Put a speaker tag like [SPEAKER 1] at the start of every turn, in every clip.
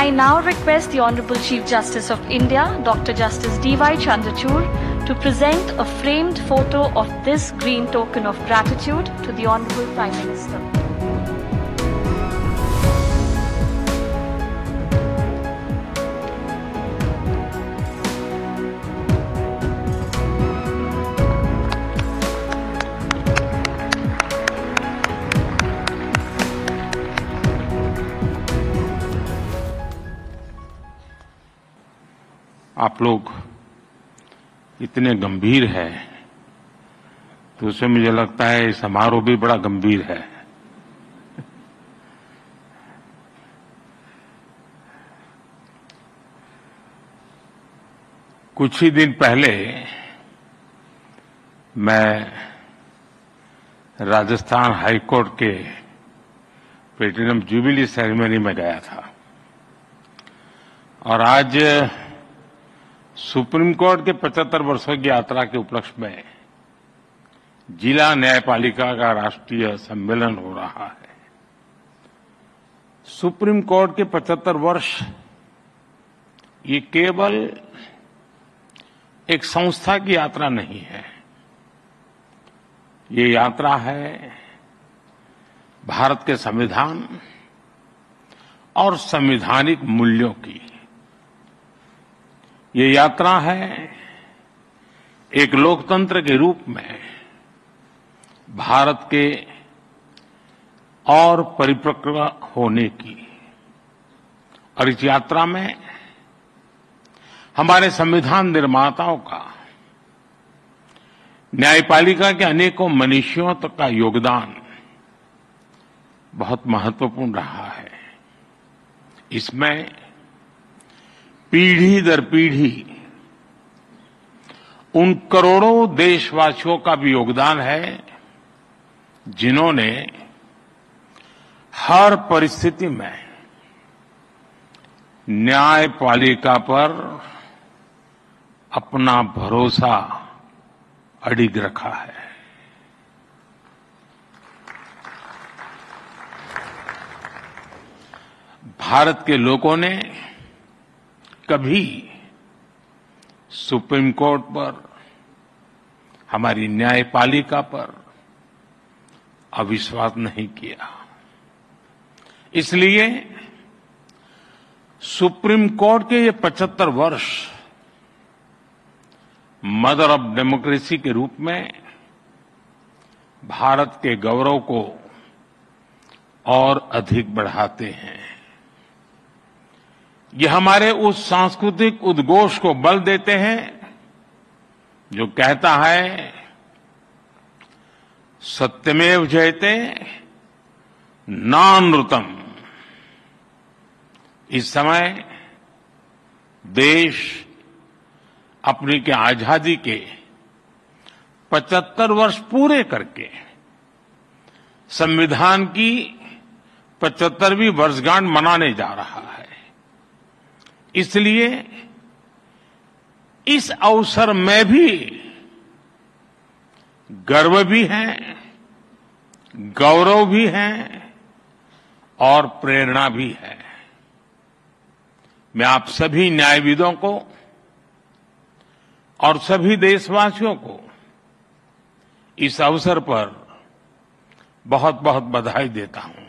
[SPEAKER 1] I now request the Honorable Chief Justice of India, Dr. Justice D.Y. Chandrachud, to present a framed photo of this green token of gratitude to the Honorable Prime Minister.
[SPEAKER 2] आप लोग इतने गंभीर हैं तो उसमें मुझे लगता है समारोह भी बड़ा गंभीर है। कुछ ही दिन पहले मैं राजस्थान हाई कोर्ट के प्लेटिनम जुबिली सेरेमनी में गया था और आज सुप्रीम कोर्ट के 75 वर्षों की यात्रा के उपलक्ष्य में जिला न्यायपालिका का राष्ट्रीय सम्मेलन हो रहा है। सुप्रीम कोर्ट के 75 वर्ष ये केवल एक संस्था की यात्रा नहीं है, ये यात्रा है भारत के संविधान और संवैधानिक मूल्यों की। ये यात्रा है एक लोकतंत्र के रूप में भारत के और परिपक्व होने की, और इस यात्रा में हमारे संविधान निर्माताओं का, न्यायपालिका के अनेकों मनीषियों तक का योगदान बहुत महत्वपूर्ण रहा है। इसमें पीढ़ी दर पीढ़ी उन करोड़ों देशवासियों का भी योगदान है जिन्होंने हर परिस्थिति में न्यायपालिका पर अपना भरोसा अडिग रखा है। भारत के लोगों ने कभी सुप्रीम कोर्ट पर, हमारी न्यायपालिका पर अविश्वास नहीं किया। इसलिए सुप्रीम कोर्ट के ये 75 वर्ष मदर ऑफ डेमोक्रेसी के रूप में भारत के गौरव को और अधिक बढ़ाते हैं। ये हमारे उस सांस्कृतिक उद्घोष को बल देते हैं जो कहता है सत्यमेव जयते नानृतम। इस समय देश अपनी के आजादी के 75 वर्ष पूरे करके संविधान की 75वीं वर्षगांठ मनाने जा रहा है। इसलिए इस अवसर में भी गर्व भी है, गौरव भी है और प्रेरणा भी है। मैं आप सभी न्यायविदों को और सभी देशवासियों को इस अवसर पर बहुत बहुत बधाई देता हूं।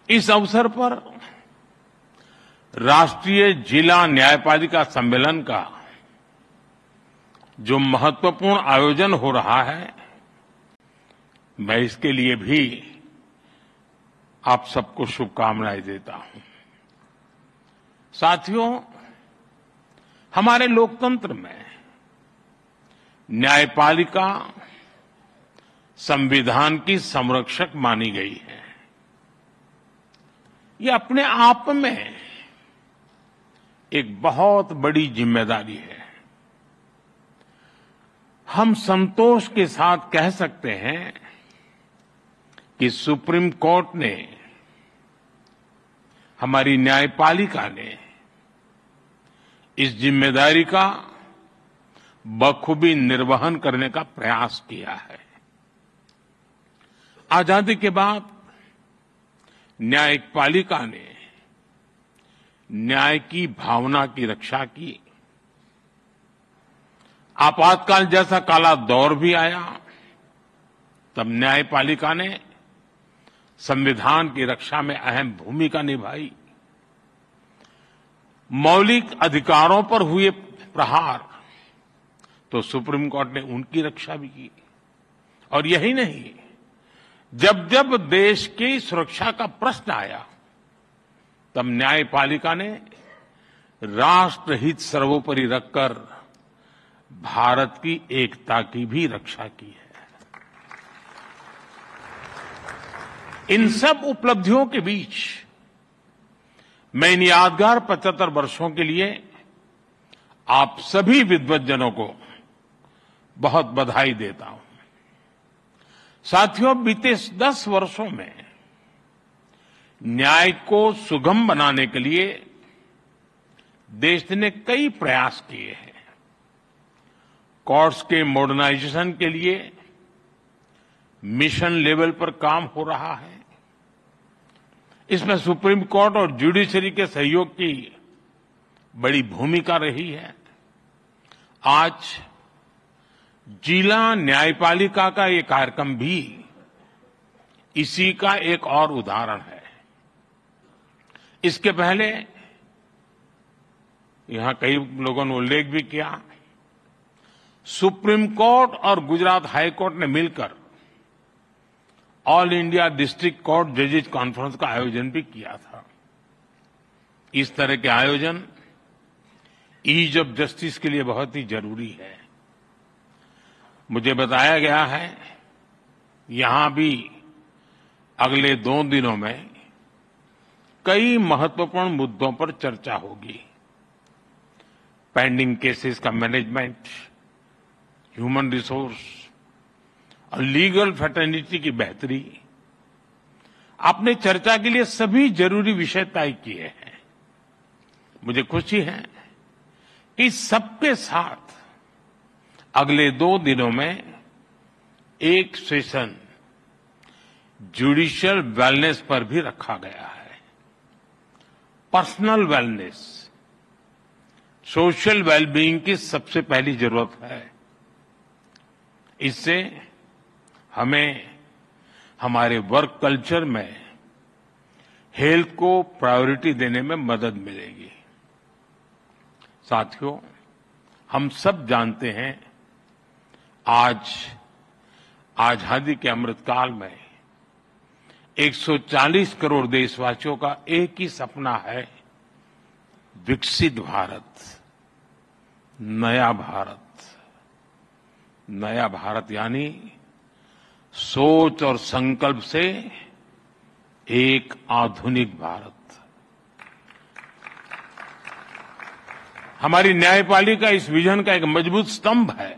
[SPEAKER 2] इस अवसर पर राष्ट्रीय जिला न्यायपालिका सम्मेलन का जो महत्वपूर्ण आयोजन हो रहा है, मैं इसके लिए भी आप सबको शुभकामनाएं देता हूं। साथियों, हमारे लोकतंत्र में न्यायपालिका संविधान की संरक्षक मानी गई है। ये अपने आप में एक बहुत बड़ी जिम्मेदारी है। हम संतोष के साथ कह सकते हैं कि सुप्रीम कोर्ट ने, हमारी न्यायपालिका ने इस जिम्मेदारी का बखूबी निर्वहन करने का प्रयास किया है। आजादी के बाद न्यायपालिका ने न्याय की भावना की रक्षा की। आपातकाल जैसा काला दौर भी आया, तब न्यायपालिका ने संविधान की रक्षा में अहम भूमिका निभाई। मौलिक अधिकारों पर हुए प्रहार तो सुप्रीम कोर्ट ने उनकी रक्षा भी की। और यही नहीं, जब जब देश की सुरक्षा का प्रश्न आया, तब न्यायपालिका ने राष्ट्रहित सर्वोपरि रखकर भारत की एकता की भी रक्षा की है। इन सब उपलब्धियों के बीच मैं इन यादगार 75 वर्षों के लिए आप सभी विद्वज्जनों को बहुत बधाई देता हूं। साथियों, बीते 10 वर्षों में न्याय को सुगम बनाने के लिए देश ने कई प्रयास किए हैं। कोर्ट्स के मॉडर्नाइजेशन के लिए मिशन लेवल पर काम हो रहा है। इसमें सुप्रीम कोर्ट और जुडिशरी के सहयोग की बड़ी भूमिका रही है। आज जिला न्यायपालिका का ये कार्यक्रम भी इसी का एक और उदाहरण है। इसके पहले यहां कई लोगों ने उल्लेख भी किया, सुप्रीम कोर्ट और गुजरात हाई कोर्ट ने मिलकर ऑल इंडिया डिस्ट्रिक्ट कोर्ट जजेज कॉन्फ्रेंस का आयोजन भी किया था। इस तरह के आयोजन ईज ऑफ जस्टिस के लिए बहुत ही जरूरी है। मुझे बताया गया है यहां भी अगले 2 दिनों में कई महत्वपूर्ण मुद्दों पर चर्चा होगी। पेंडिंग केसेस का मैनेजमेंट, ह्यूमन रिसोर्स और लीगल फ्रेटर्निटी की बेहतरी। आपने चर्चा के लिए सभी जरूरी विषय तय किए हैं। मुझे खुशी है कि सबके साथ अगले 2 दिनों में एक सेशन जुडिशियल वेलनेस पर भी रखा गया है। पर्सनल वेलनेस, सोशल वेलबीइंग की सबसे पहली जरूरत है। इससे हमें हमारे वर्क कल्चर में हेल्थ को प्रायोरिटी देने में मदद मिलेगी। साथियों, हम सब जानते हैं आज आजादी के अमृतकाल में 140 करोड़ देशवासियों का एक ही सपना है, विकसित भारत, नया भारत। नया भारत यानी सोच और संकल्प से एक आधुनिक भारत। हमारी न्यायपालिका इस विजन का एक मजबूत स्तंभ है।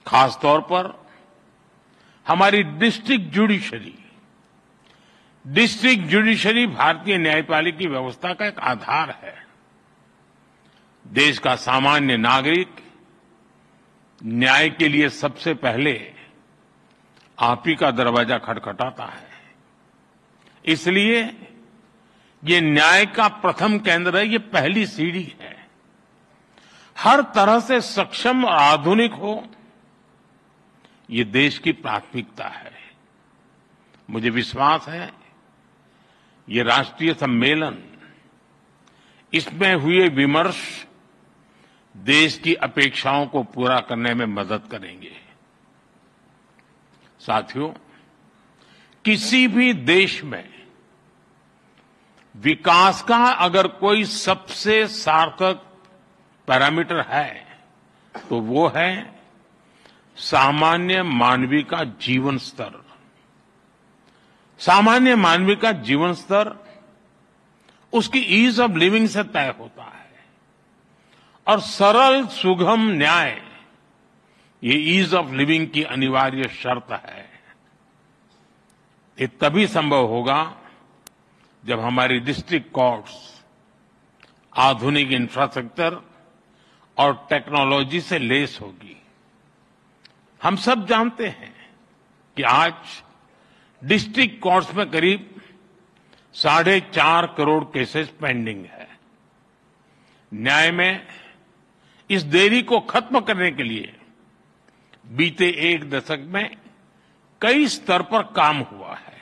[SPEAKER 2] खासतौर पर हमारी डिस्ट्रिक्ट जुडिशरी भारतीय न्यायपालिका की व्यवस्था का एक आधार है। देश का सामान्य नागरिक न्याय के लिए सबसे पहले आप ही का दरवाजा खटखटाता है। इसलिए ये न्याय का प्रथम केंद्र है, ये पहली सीढ़ी है। हर तरह से सक्षम और आधुनिक हो, ये देश की प्राथमिकता है। मुझे विश्वास है ये राष्ट्रीय सम्मेलन, इसमें हुए विमर्श देश की अपेक्षाओं को पूरा करने में मदद करेंगे। साथियों, किसी भी देश में विकास का अगर कोई सबसे सार्थक पैरामीटर है तो वो है सामान्य मानवीय का जीवन स्तर। सामान्य मानवीय का जीवन स्तर उसकी ईज ऑफ लिविंग से तय होता है। और सरल सुगम न्याय ये ईज ऑफ लिविंग की अनिवार्य शर्त है। ये तभी संभव होगा जब हमारी डिस्ट्रिक्ट कोर्ट्स आधुनिक इंफ्रास्ट्रक्चर और टेक्नोलॉजी से लैस होगी। हम सब जानते हैं कि आज डिस्ट्रिक्ट कोर्ट्स में करीब 4.5 करोड़ केसेस पेंडिंग है। न्याय में इस देरी को खत्म करने के लिए बीते एक दशक में कई स्तर पर काम हुआ है।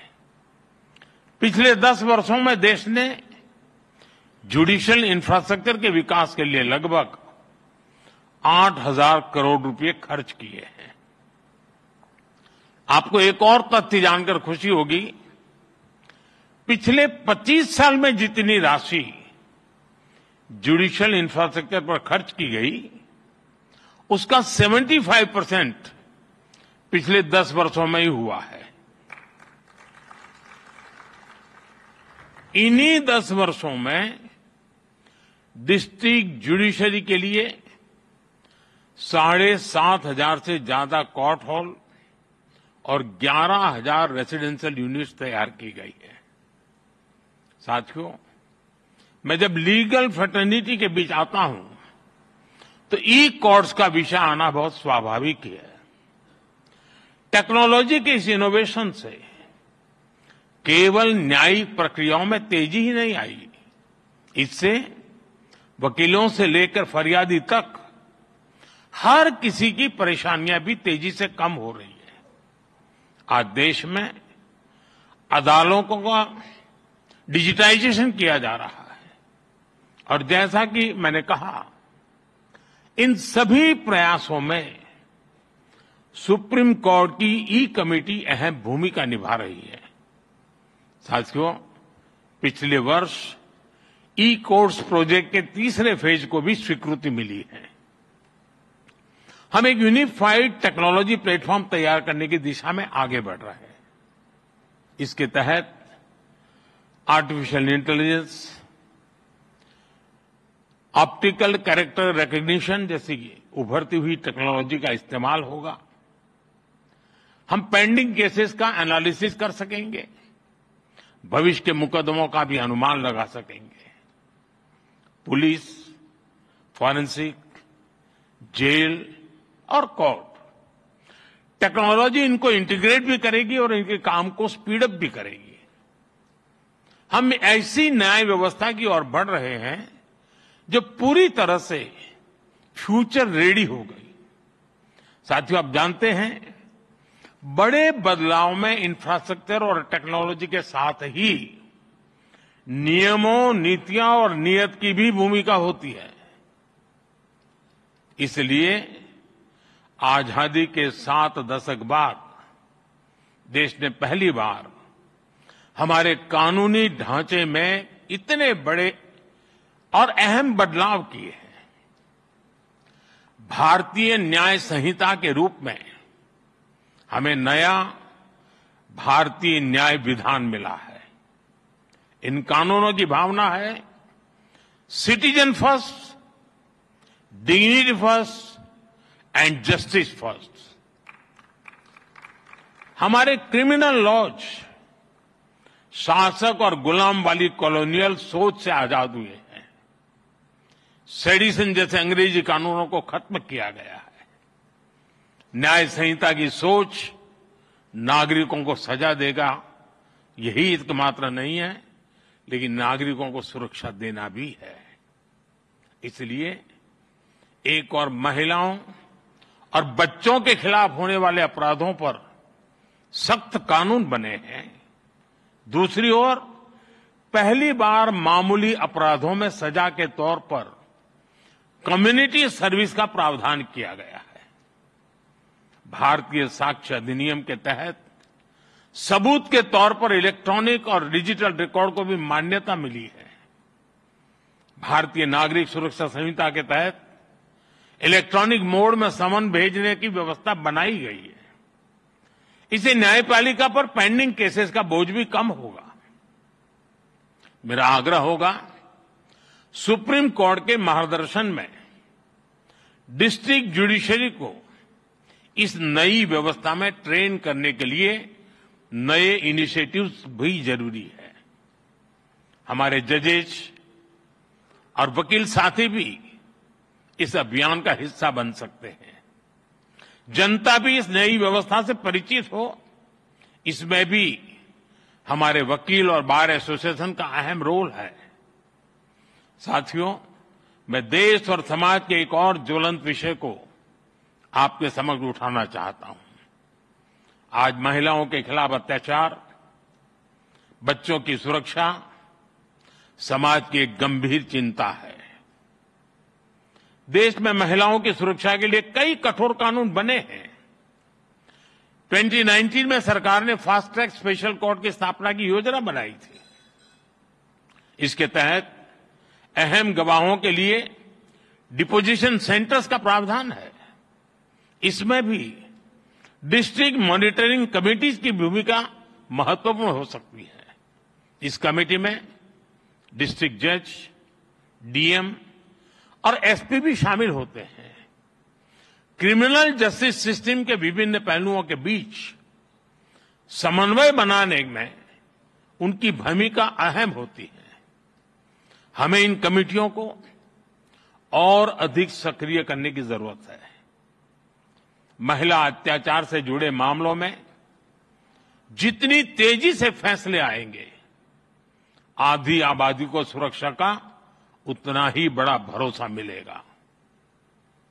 [SPEAKER 2] पिछले 10 वर्षों में देश ने जुडिशियल इंफ्रास्ट्रक्चर के विकास के लिए लगभग 8,000 करोड़ रुपए खर्च किए हैं। आपको एक और तथ्य जानकर खुशी होगी, पिछले 25 साल में जितनी राशि जुडिशियल इंफ्रास्ट्रक्चर पर खर्च की गई, उसका 75% पिछले 10 वर्षों में ही हुआ है। इन्हीं 10 वर्षों में डिस्ट्रिक्ट जुडिशरी के लिए 7,500 से ज्यादा कोर्ट हॉल और 11,000 रेसिडेंशियल यूनिट्स तैयार की गई है। साथियों, मैं जब लीगल फ्रेटर्निटी के बीच आता हूं तो ई कोर्ट्स का विषय आना बहुत स्वाभाविक है। टेक्नोलॉजी के इस इनोवेशन से केवल न्यायिक प्रक्रियाओं में तेजी ही नहीं आई, इससे वकीलों से लेकर फरियादी तक हर किसी की परेशानियां भी तेजी से कम हो रही है। आज देश में अदालतों का डिजिटाइजेशन किया जा रहा है और जैसा कि मैंने कहा, इन सभी प्रयासों में सुप्रीम कोर्ट की ई कमेटी अहम भूमिका निभा रही है। साथियों, पिछले वर्ष ई कोर्ट्स प्रोजेक्ट के तीसरे फेज को भी स्वीकृति मिली है। हम एक यूनिफाइड टेक्नोलॉजी प्लेटफॉर्म तैयार करने की दिशा में आगे बढ़ रहे हैं। इसके तहत artificial intelligence, optical character recognition जैसी उभरती हुई टेक्नोलॉजी का इस्तेमाल होगा। हम पेंडिंग केसेस का एनालिसिस कर सकेंगे, भविष्य के मुकदमों का भी अनुमान लगा सकेंगे। पुलिस, फॉरेंसिक, जेल और कोर्ट टेक्नोलॉजी इनको इंटीग्रेट भी करेगी और इनके काम को स्पीड अप भी करेगी। हम ऐसी न्याय व्यवस्था की ओर बढ़ रहे हैं जो पूरी तरह से फ्यूचर रेडी हो गई। साथियों, आप जानते हैं, बड़े बदलाव में इंफ्रास्ट्रक्चर और टेक्नोलॉजी के साथ ही नियमों, नीतियां और नीयत की भी भूमिका होती है। इसलिए आजादी के 7 दशक बाद देश ने पहली बार हमारे कानूनी ढांचे में इतने बड़े और अहम बदलाव किए हैं। भारतीय न्याय संहिता के रूप में हमें नया भारतीय न्याय विधान मिला है। इन कानूनों की भावना है citizen first, dignity first and justice first. हमारे क्रिमिनल लॉज शासक और गुलाम वाली कॉलोनियल सोच से आजाद हुए हैं। सेडिशन जैसे अंग्रेजी कानूनों को खत्म किया गया है। न्याय संहिता की सोच नागरिकों को सजा देगा, यही एकमात्र नहीं है, लेकिन नागरिकों को सुरक्षा देना भी है। इसलिए एक और महिलाओं और बच्चों के खिलाफ होने वाले अपराधों पर सख्त कानून बने हैं। दूसरी ओर पहली बार मामूली अपराधों में सजा के तौर पर कम्युनिटी सर्विस का प्रावधान किया गया है। भारतीय साक्ष्य अधिनियम के तहत सबूत के तौर पर इलेक्ट्रॉनिक और डिजिटल रिकॉर्ड को भी मान्यता मिली है। भारतीय नागरिक सुरक्षा संहिता के तहत इलेक्ट्रॉनिक मोड में समन भेजने की व्यवस्था बनाई गई है। इससे न्यायपालिका पर पेंडिंग केसेस का बोझ भी कम होगा। मेरा आग्रह होगा, सुप्रीम कोर्ट के मार्गदर्शन में डिस्ट्रिक्ट जुडिशरी को इस नई व्यवस्था में ट्रेन करने के लिए नए इनिशिएटिव्स भी जरूरी है। हमारे जजेस और वकील साथी भी इस अभियान का हिस्सा बन सकते हैं। जनता भी इस नई व्यवस्था से परिचित हो, इसमें भी हमारे वकील और बार एसोसिएशन का अहम रोल है। साथियों, मैं देश और समाज के एक और ज्वलंत विषय को आपके समक्ष उठाना चाहता हूं। आज महिलाओं के खिलाफ अत्याचार, बच्चों की सुरक्षा समाज की एक गंभीर चिंता है। देश में महिलाओं की सुरक्षा के लिए कई कठोर कानून बने हैं। 2019 में सरकार ने फास्ट ट्रैक स्पेशल कोर्ट की स्थापना की योजना बनाई थी। इसके तहत अहम गवाहों के लिए डिपोजिशन सेंटर्स का प्रावधान है। इसमें भी डिस्ट्रिक्ट मॉनिटरिंग कमिटीज की भूमिका महत्वपूर्ण हो सकती है। इस कमेटी में डिस्ट्रिक्ट जज, डीएम और एसपी भी शामिल होते हैं। क्रिमिनल जस्टिस सिस्टम के विभिन्न पहलुओं के बीच समन्वय बनाने में उनकी भूमिका अहम होती है। हमें इन कमेटियों को और अधिक सक्रिय करने की जरूरत है। महिला अत्याचार से जुड़े मामलों में जितनी तेजी से फैसले आएंगे, आधी आबादी को सुरक्षा का उतना ही बड़ा भरोसा मिलेगा।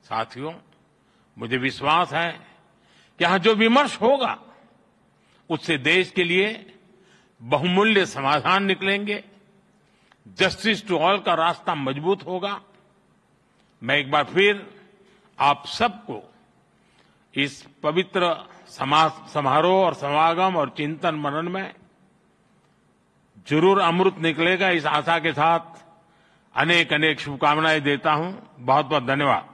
[SPEAKER 2] साथियों, मुझे विश्वास है कि यहां जो विमर्श होगा उससे देश के लिए बहुमूल्य समाधान निकलेंगे। जस्टिस टू ऑल का रास्ता मजबूत होगा। मैं एक बार फिर आप सबको इस पवित्र समारोह और समागम और चिंतन मनन में जरूर अमृत निकलेगा, इस आशा के साथ अनेक अनेक शुभकामनाएं देता हूं। बहुत बहुत धन्यवाद।